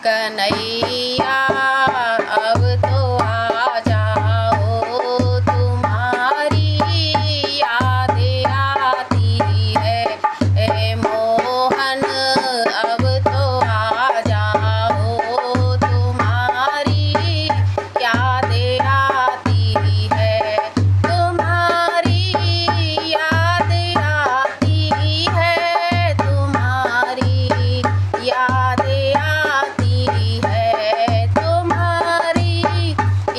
कन्हैया अब तो आ जाओ, तुम्हारी यादें आती है। ए मोहन अब तो आ जाओ, तुम्हारी यादें आती है। तुम्हारी यादें आती है, तुम्हारी यादें आती है, तुम्हारी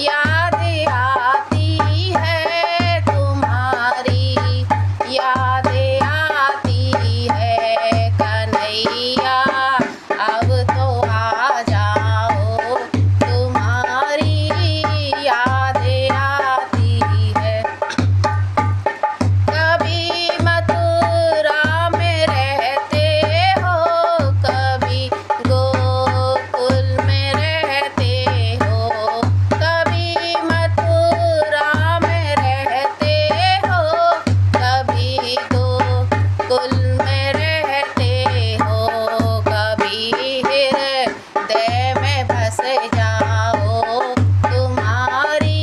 यादें आती है, तुम्हारी यादें आती है। कन्हैया अब तो आ जाओ, तुम्हारी यादें आती है। कभी मथुरा में रहते हो, कभी गोकुल में रहते हो। कभी मथुरा में रहते हो, कभी गोकुल में रहते हो। कभी हृदय में बस जाओ, तुम्हारी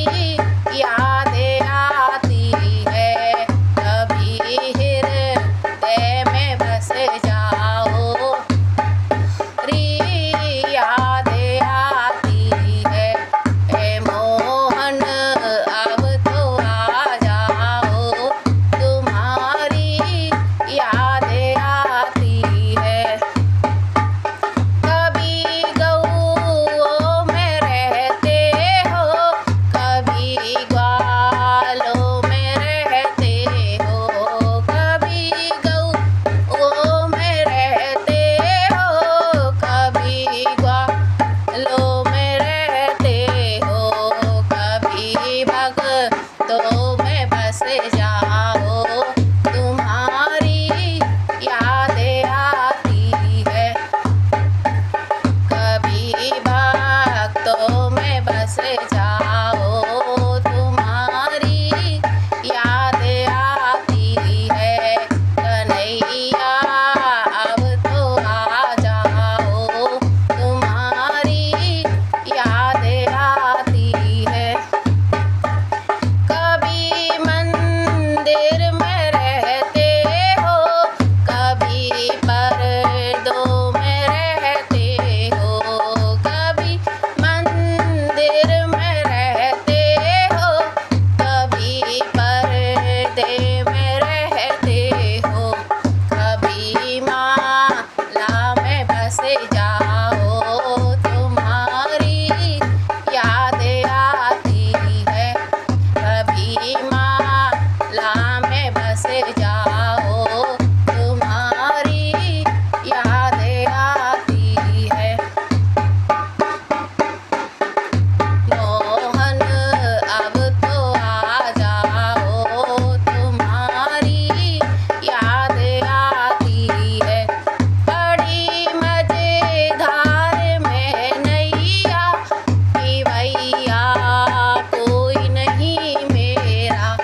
यादें आती है। कभी हृदय में बस जाओ, री यादें आती है। ए मोहन अब तो आ जाओ, तुम्हारी यादें आती है। कभी गऊओं में रहते हो, कभी ग्वालों में रहते हो। कभी गऊओं में रहते हो, कभी ग्वालों में रहते हो। कभी भक्तों में बस जाओ, तुम्हारी यादें आती है। कभी भक्तों में बस जाओ, तुम्हारी यादें आती है। कन्हैया अब तो आ जाओ, तुम्हारी यादें आती है। कभी मंदिर में रहते हो, कभी पर्दों में रहते हो। कभी मंदिर में रहते हो, कभी पर्दे में रहते हो। कभी माला में बस जाओ, तुम्हारी यादें आती है। कभी माला में बस जाओ, तुम्हारी यादें आती है। मोहन अब तो आ जाओ, तुम्हारी यादें आती है। बड़ी मजेदार में नैया कि भैया कोई नहीं मेरा।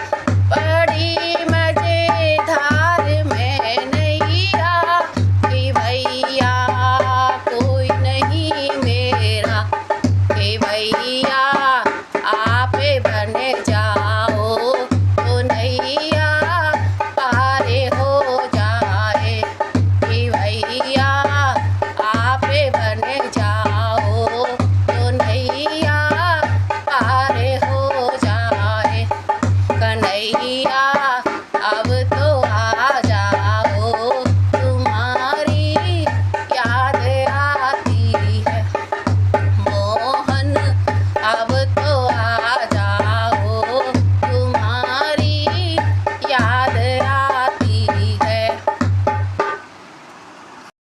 बड़ी मजेदार में नैया कि भैया कोई नहीं मेरा। कि भैया आप बन जाओ, तो नैया पारे हो जाए। कि भैया आप बन जाओ, तो नैया पारे हो जाए। कन्हैया